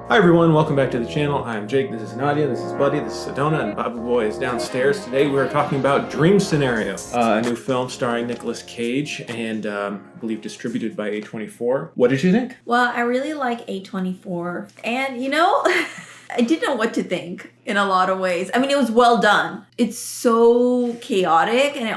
Hi everyone, welcome back to the channel. I'm Jake, this is Nadia, this is Buddy, this is Sedona, and Babu Boy is downstairs. Today we are talking about Dream Scenario, a new film starring Nicolas Cage and I believe distributed by A24. What did you think? Well, I really like A24, and I didn't know what to think in a lot of ways. I mean, it was well done. It's so chaotic, and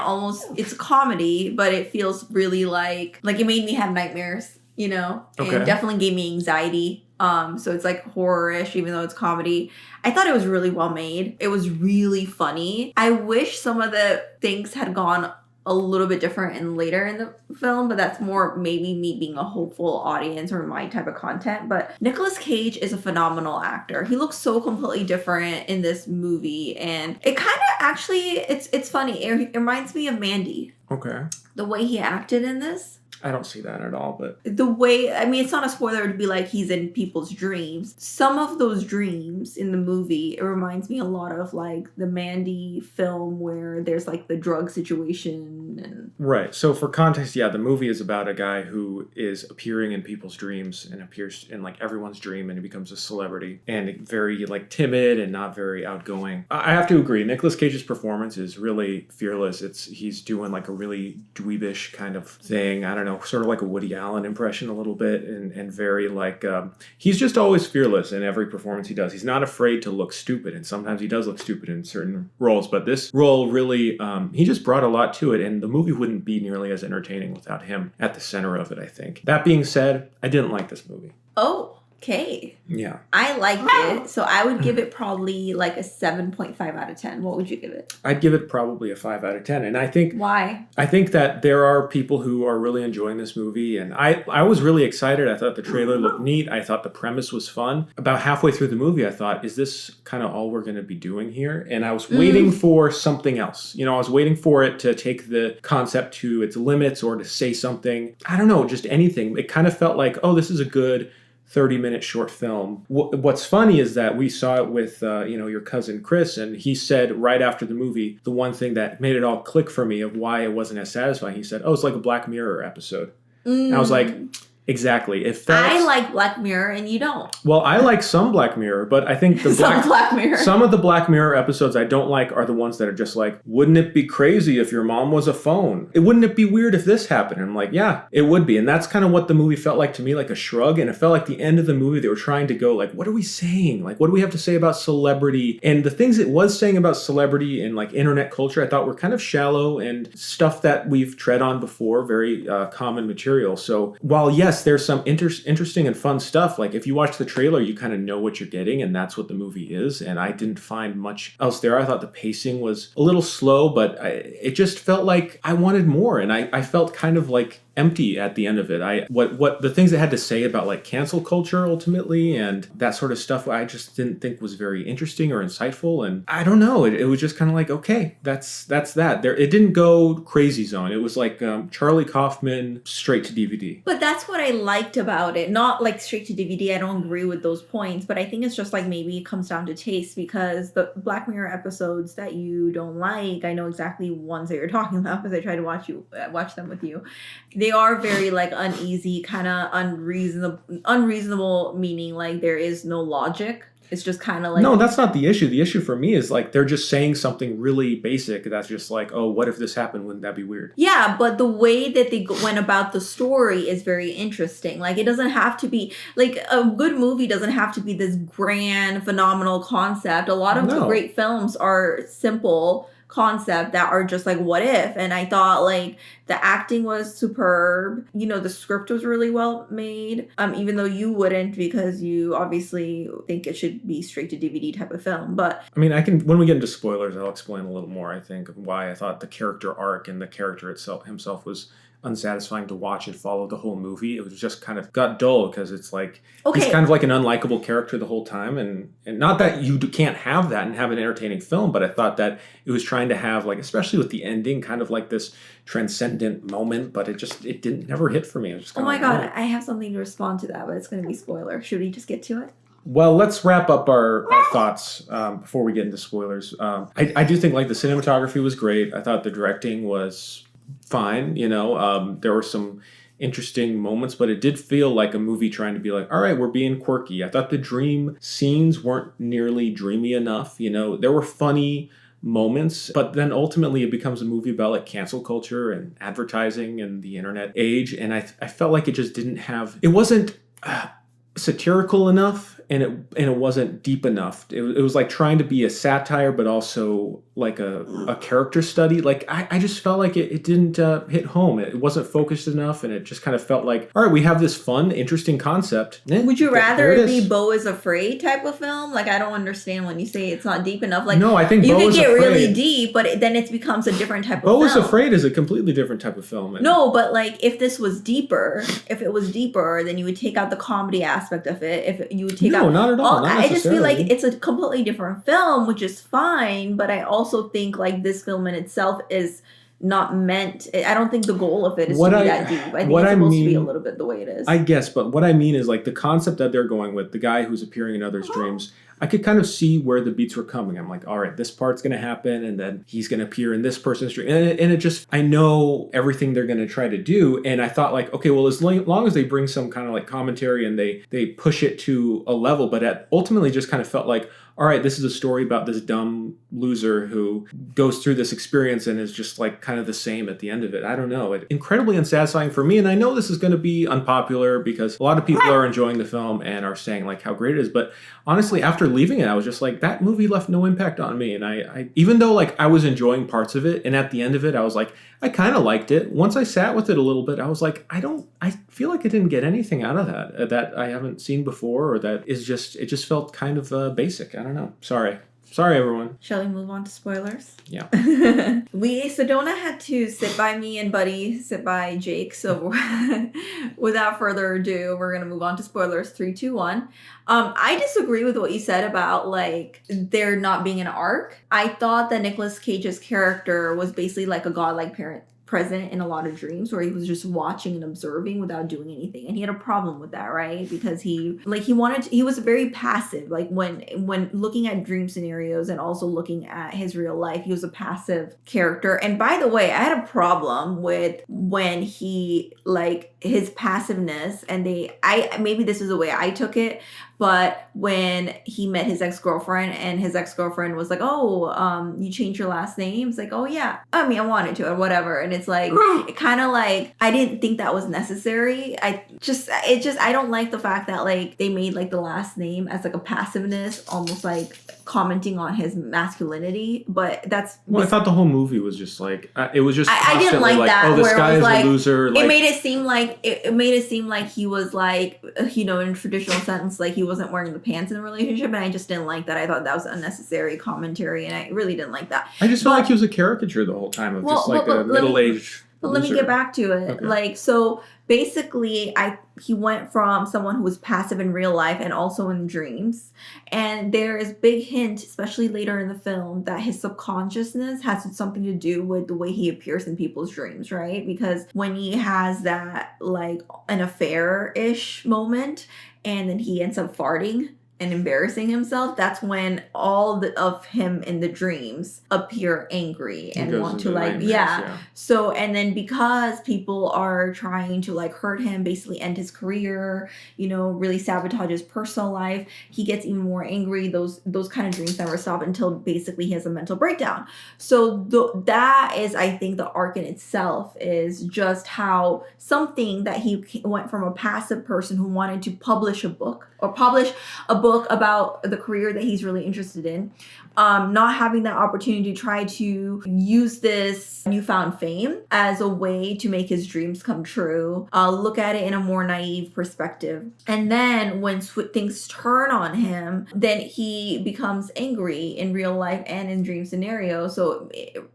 it's a comedy, but it feels really like it made me have nightmares, and definitely gave me anxiety. So it's like horror-ish, even though it's comedy. I thought it was really well made. It was really funny. I wish some of the things had gone a little bit different and later in the film, but that's more maybe me being a hopeful audience or my type of content. But Nicolas Cage is a phenomenal actor. He looks so completely different in this movie, and it kind of actually, it's funny. It reminds me of Mandy. Okay. The way he acted in this. I don't see that at all, but... The way, I mean, it's not a spoiler to be like he's in people's dreams. Some of those dreams in the movie, it reminds me a lot of like the Mandy film where there's like the drug situation and... Right. So for context, yeah, the movie is about a guy who is appearing in people's dreams and appears in like everyone's dream, and he becomes a celebrity and very like timid and not very outgoing. I have to agree. Nicolas Cage's performance is really fearless. He's doing like a really dweebish kind of thing. I don't know, sort of like a Woody Allen impression a little bit, and very like, he's just always fearless in every performance he does. He's not afraid to look stupid, and sometimes he does look stupid in certain roles, but this role really, he just brought a lot to it, and the movie wouldn't be nearly as entertaining without him at the center of it, I think. That being said, I didn't like this movie. Oh, okay. Yeah. I liked it, so I would give it probably like a 7.5 out of 10. What would you give it? I'd give it probably a 5 out of 10. And I think... Why? I think that there are people who are really enjoying this movie, and I was really excited. I thought the trailer looked neat. I thought the premise was fun. About halfway through the movie, I thought, is this kind of all we're going to be doing here? And I was waiting for something else. I was waiting for it to take the concept to its limits or to say something. I don't know, just anything. It kind of felt like, oh, this is a good 30-minute short film. What's funny is that we saw it with, your cousin Chris, and he said right after the movie, the one thing that made it all click for me of why it wasn't as satisfying, he said, oh, it's like a Black Mirror episode. And I was like, exactly. I like Black Mirror and you don't. Well, I like some Black Mirror, but I think some of the Black Mirror episodes I don't like are the ones that are just like, wouldn't it be crazy if your mom was a phone? Wouldn't it be weird if this happened? And I'm like, yeah, it would be. And that's kind of what the movie felt like to me, like a shrug. And it felt like the end of the movie, they were trying to go like, what are we saying? Like, what do we have to say about celebrity? And the things it was saying about celebrity and like internet culture, I thought were kind of shallow and stuff that we've tread on before, very common material. So while yes, there's some interesting and fun stuff. Like if you watch the trailer, you kind of know what you're getting, and that's what the movie is. And I didn't find much else there. I thought the pacing was a little slow, but it just felt like I wanted more, and I felt kind of like empty at the end of it. What the things it had to say about like cancel culture ultimately and that sort of stuff, I just didn't think was very interesting or insightful. And I don't know, it was just kind of like, okay, that's that. It didn't go crazy zone. It was like Charlie Kaufman straight to DVD. But that's what I liked about it. Not like straight to DVD. I don't agree with those points, but I think it's just like maybe it comes down to taste, because the Black Mirror episodes that you don't like, I know exactly ones that you're talking about because I try to watch them with you. They are very like uneasy, kind of unreasonable, meaning like there is no logic. It's just kind of like... No, that's not the issue. The issue for me is like they're just saying something really basic that's just like, oh, what if this happened? Wouldn't that be weird? Yeah, but the way that they went about the story is very interesting. Like it doesn't have to be... Like a good movie doesn't have to be this grand, phenomenal concept. A lot of great films are simple concept that are just like, what if? And I thought like the acting was superb. The script was really well made, even though you wouldn't, because you obviously think it should be straight to DVD type of film. But I mean, when we get into spoilers, I'll explain a little more, I think, of why I thought the character arc and the character himself was unsatisfying to watch. It followed the whole movie. It was just kind of got dull because it's like he's kind of like an unlikable character the whole time, and not that you can't have that and have an entertaining film, but I thought that it was trying to have like, especially with the ending, kind of like this transcendent moment, but it didn't never hit for me. I was just oh my god, I have something to respond to that, but it's going to be spoiler. Should we just get to it? Well, let's wrap up our thoughts before we get into spoilers. I do think like the cinematography was great. I thought the directing was fine. There were some interesting moments, but it did feel like a movie trying to be like, all right, we're being quirky. I thought the dream scenes weren't nearly dreamy enough. You know, there were funny moments, but then ultimately it becomes a movie about like cancel culture and advertising and the internet age. And I felt like it just didn't have, it wasn't satirical enough, and it wasn't deep enough. It was like trying to be a satire, but also like a character study. Like I just felt like it didn't hit home. It wasn't focused enough, and it just kind of felt like, all right, we have this fun, interesting concept. Would you rather it be Beau is Afraid type of film? Like, I don't understand when you say it's not deep enough. Like, no, I think you Beau could get Afraid, really deep, but then it becomes a different type of film. Beau is Afraid is a completely different type of film. No, but like if this was deeper, if it was deeper, then you would take out the comedy aspect of it. If you would take out, not at all. I just feel like it's a completely different film, which is fine. But I also think like this film in itself is not meant. I don't think the goal of it is to be that deep. I think it's supposed to be a little bit the way it is. I guess, but what I mean is like the concept that they're going with, the guy who's appearing in others' dreams, I could kind of see where the beats were coming. I'm like, all right, this part's going to happen, and then he's going to appear in this person's dream. And it just, I know everything they're going to try to do. And I thought like, okay, well, as long as they bring some kind of like commentary and they push it to a level, but it ultimately just kind of felt like, all right, this is a story about this dumb loser who goes through this experience and is just like kind of the same at the end of it. I don't know. It's incredibly unsatisfying for me. And I know this is going to be unpopular because a lot of people are enjoying the film and are saying like how great it is. But honestly, after leaving it, I was just like, that movie left no impact on me. And I even though like I was enjoying parts of it, and at the end of it, I was like, I kind of liked it. Once I sat with it a little bit, I was like, I feel like I didn't get anything out of that I haven't seen before, or that is just, it just felt kind of basic. I don't know. Sorry, everyone. Shall we move on to spoilers? Yeah. Sedona had to sit by me and Buddy sit by Jake. So without further ado, we're going to move on to spoilers. 3, 2, 1. I disagree with what you said about like there not being an arc. I thought that Nicolas Cage's character was basically like a godlike parent present in a lot of dreams, where he was just watching and observing without doing anything, and he had a problem with that, right? Because he was very passive, like when looking at dream scenarios and also looking at his real life, he was a passive character. And by the way, I had a problem with when he like his passiveness, and maybe this is the way I took it, but when he met his ex-girlfriend and his ex-girlfriend was like, oh, you changed your last name? It's like, oh yeah, I mean, I wanted to or whatever. And it's like, it kind of like, I didn't think that was necessary. I don't like the fact that like they made like the last name as like a passiveness, almost like commenting on his masculinity. But that's... Well, I thought the whole movie was just like, it was just I didn't like that. Oh, this guy is like, a loser. Like, it made it seem like he was like, you know, in a traditional sentence, like he wasn't wearing the pants in the relationship, and I just didn't like that. I thought that was unnecessary commentary, and I really didn't like that. I just felt like he was a caricature the whole time of just like a middle-aged But let me get back to it. Okay. Like, so basically, he went from someone who was passive in real life and also in dreams. And there is big hint, especially later in the film, that his subconsciousness has something to do with the way he appears in people's dreams, right? Because when he has that, like, an affair-ish moment, and then he ends up farting and embarrassing himself, that's when all of him in the dreams appear angry and want to like So, and then because people are trying to like hurt him, basically end his career, you know, really sabotage his personal life, he gets even more angry. Those kind of dreams never stop until basically he has a mental breakdown. So that is, I think, the arc in itself is just how something that he went from a passive person who wanted to publish a book about the career that he's really interested in, not having that opportunity to try to use this newfound fame as a way to make his dreams come true, look at it in a more naive perspective. And then when things turn on him, then he becomes angry in real life and in dream scenarios. So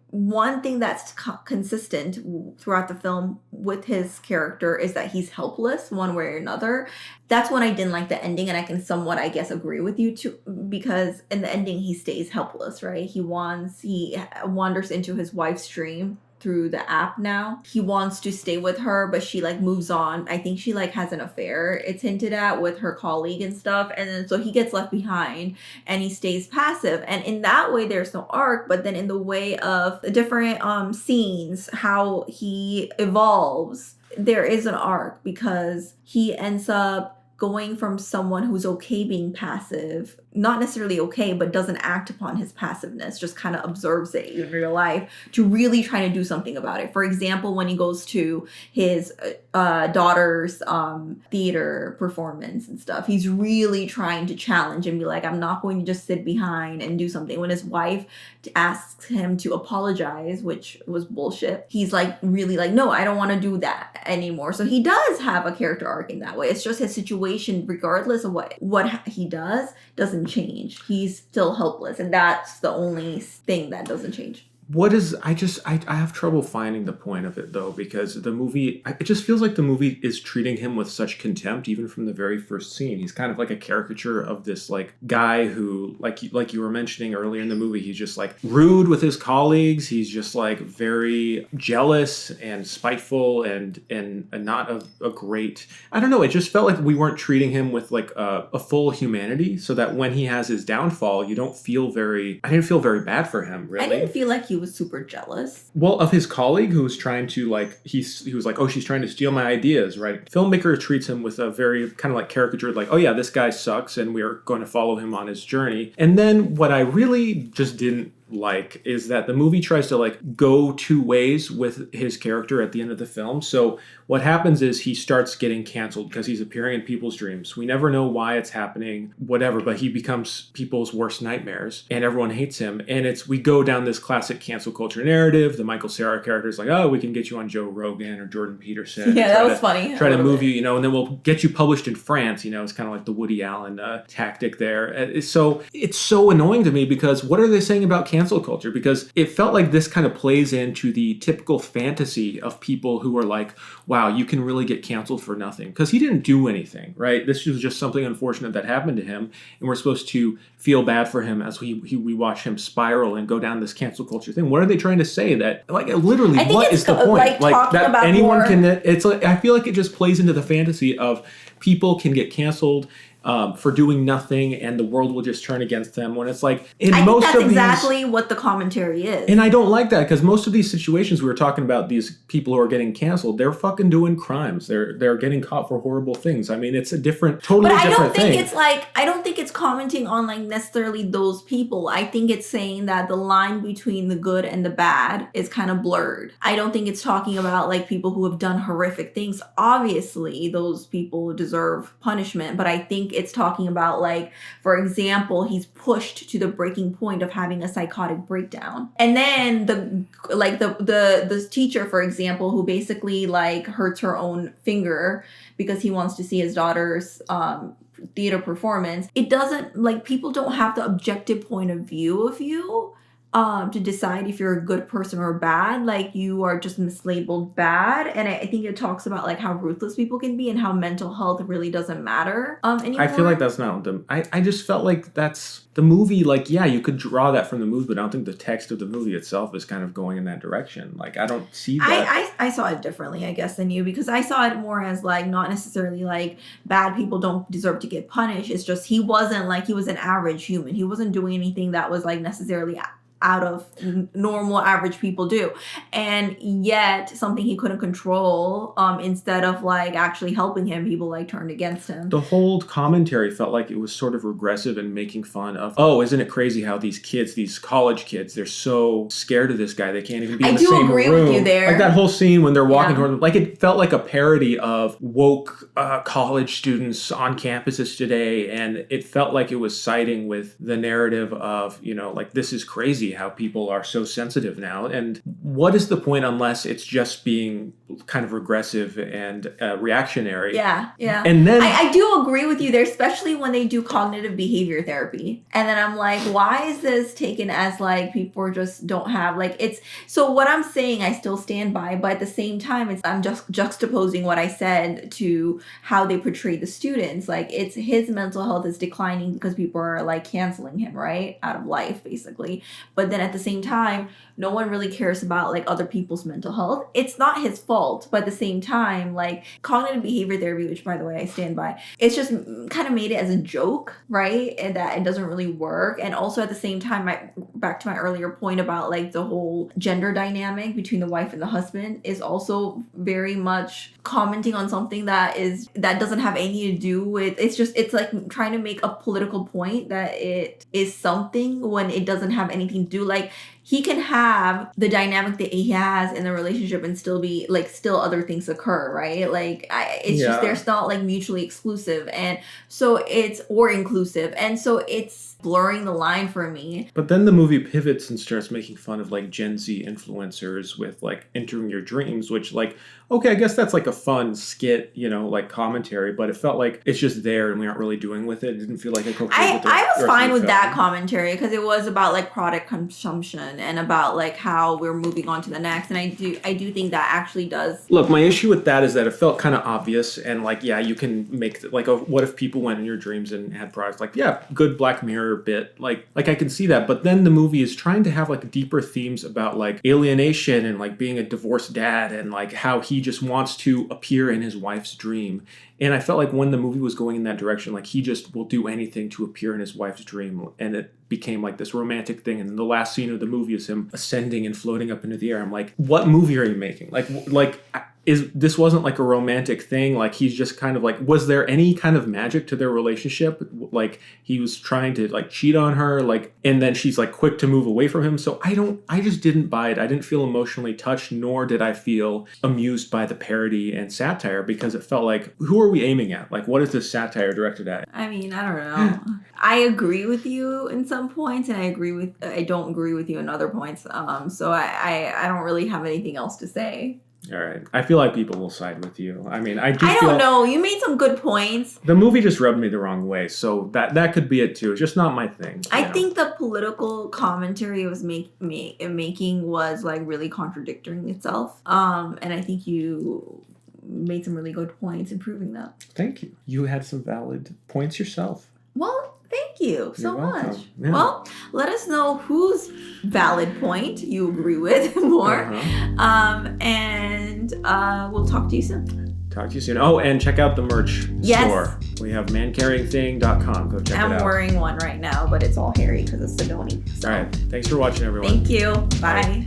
one thing that's consistent throughout the film with his character is that he's helpless one way or another. That's when I didn't like the ending, and I can somewhat, I guess, agree with you too, because in the ending he stays helpless, right? He wanders into his wife's dream through the app now. He wants to stay with her, but she like moves on. I think she like has an affair, it's hinted at, with her colleague and stuff. And then so he gets left behind and he stays passive. And in that way, there's no arc. But then in the way of the different scenes, how he evolves there is an arc because he ends up going from someone who's okay being passive, not necessarily okay, but doesn't act upon his passiveness, just kind of observes it in real life, to really trying to do something about it. For example, when he goes to his daughter's theater performance and stuff, he's really trying to challenge and be like, I'm not going to just sit behind and do something. When his wife asks him to apologize, which was bullshit, he's like, really like, no, I don't want to do that anymore. So he does have a character arc in that way. It's just his situation, regardless of what he does, doesn't change. He's still helpless, and that's the only thing that doesn't change. What is, I have trouble finding the point of it though, because the movie, it just feels like the movie is treating him with such contempt, even from the very first scene. He's kind of like a caricature of this like guy who, like you were mentioning earlier in the movie, he's just like rude with his colleagues. He's just like very jealous and spiteful and not a great, I don't know. It just felt like we weren't treating him with like a full humanity, so that when he has his downfall, I didn't feel very bad for him, really. I didn't feel like he was super jealous. Well, of his colleague who was trying to like, he was like, oh, she's trying to steal my ideas, right? Filmmaker treats him with a very kind of like caricatured, like, oh yeah, this guy sucks and we are going to follow him on his journey. And then what I really just didn't like is that the movie tries to like go two ways with his character at the end of the film. So what happens is he starts getting canceled because he's appearing in people's dreams. We never know why it's happening, whatever, but he becomes people's worst nightmares and everyone hates him. And we go down this classic cancel culture narrative. The Michael Cera character is like, oh, we can get you on Joe Rogan or Jordan Peterson. Yeah, that was funny. Try to move you, and then we'll get you published in France. It's kind of like the Woody Allen tactic there. So it's so annoying to me because what are they saying about cancel culture? Because it felt like this kind of plays into the typical fantasy of people who are like, wow, you can really get canceled for nothing. Because he didn't do anything, right? This was just something unfortunate that happened to him. And we're supposed to feel bad for him as we watch him spiral and go down this cancel culture thing. What are they trying to say? That, like, literally, what is the point? Like that anyone can, it's like, I feel like it just plays into the fantasy of people can get canceled for doing nothing and the world will just turn against them, when it's like in I most think that's of exactly what the commentary is. And I don't like that, because most of these situations we were talking about, these people who are getting canceled, they're fucking doing crimes. They're getting caught for horrible things. I mean, it's a totally different thing. I don't think it's commenting on like necessarily those people. I think it's saying that the line between the good and the bad is kind of blurred. I don't think it's talking about like people who have done horrific things. Obviously, those people deserve punishment, but I think it's talking about, like, for example, he's pushed to the breaking point of having a psychotic breakdown. And then the teacher, for example, who basically like hurts her own finger because he wants to see his daughter's theater performance. It doesn't, like, people don't have the objective point of view of you to decide if you're a good person or bad. Like, you are just mislabeled bad. And I think it talks about like how ruthless people can be and how mental health really doesn't matter anymore. I feel like that's not them. I just felt like that's the movie. Like, yeah, you could draw that from the movie, but I don't think the text of the movie itself is kind of going in that direction. Like, I don't see that. I saw it differently, I guess, than you, because I saw it more as like not necessarily like bad people don't deserve to get punished. It's just he wasn't like, he was an average human. He wasn't doing anything that was like necessarily out of normal average people do, and yet something he couldn't control, instead of like actually helping him, people like turned against him. The whole commentary felt like it was sort of regressive and making fun of, oh, isn't it crazy how these kids, these college kids, they're so scared of this guy, they can't even be in the same room. I do agree with you there. Like that whole scene when they're walking toward them, like it felt like a parody of woke college students on campuses today, and it felt like it was siding with the narrative of, like, this is crazy how people are so sensitive now. And what is the point unless it's just being kind of regressive and reactionary? Yeah. And then I do agree with you there, especially when they do cognitive behavior therapy. And then I'm like, why is this taken as like people just don't have like, it's, so what I'm saying I still stand by, but at the same time I'm just juxtaposing what I said to how they portray the students. Like, it's his mental health is declining because people are like canceling him, right, out of life basically. But then at the same time, no one really cares about like other people's mental health. It's not his fault, but at the same time, like cognitive behavior therapy, which by the way I stand by, it's just kind of made it as a joke, right? And that it doesn't really work. And also at the same time, back to my earlier point about like the whole gender dynamic between the wife and the husband is also very very much commenting on something that doesn't have anything to do with, it's like trying to make a political point that it is something when it doesn't have anything to do. Like, he can have the dynamic that he has in the relationship and still be like, still other things occur, right? Like, it's just, there's not like mutually exclusive, and so or inclusive, and so it's blurring the line for me. But then the movie pivots and starts making fun of like Gen Z influencers with like entering your dreams, which like, okay, I guess that's like a fun skit, you know, like commentary, but it felt like it's just there and we aren't really doing with it. It didn't feel like it coherent with I was fine with that commentary because it was about like product consumption and about like how we're moving on to the next. And I do think that actually does. Look, my issue with that is that it felt kind of obvious, and like, yeah, you can make like what if people went in your dreams and had products, like, yeah, good Black Mirror bit, like I can see that, but then the movie is trying to have like deeper themes about like alienation and like being a divorced dad and like how he just wants to appear in his wife's dream. And I felt like when the movie was going in that direction, like he just will do anything to appear in his wife's dream, and it became like this romantic thing. And then the last scene of the movie is him ascending and floating up into the air. I'm like, what movie are you making? Like this wasn't like a romantic thing. Like, he's just kind of like, was there any kind of magic to their relationship? Like, he was trying to like cheat on her, like, and then she's like quick to move away from him. So I just didn't buy it. I didn't feel emotionally touched, nor did I feel amused by the parody and satire, because it felt like, who are we aiming at? Like, what is this satire directed at? I mean, I don't know. I agree with you in some points, and I don't agree with you in other points. So I don't really have anything else to say. All right. I feel like people will side with you. I mean, I don't know. You made some good points. The movie just rubbed me the wrong way, so that could be it too. It's just not my thing. I think the political commentary it was making was like really contradicting itself. And I think you made some really good points in proving that. Thank you. You had some valid points yourself. Well, thank you so much. Yeah. Well, let us know whose valid point you agree with more. And we'll talk to you soon. Talk to you soon. Oh, and check out the merch store. We have mancarryingthing.com. Go check it out. I'm wearing one right now, but it's all hairy because it's Sidoni. So. All right. Thanks for watching, everyone. Thank you. Bye.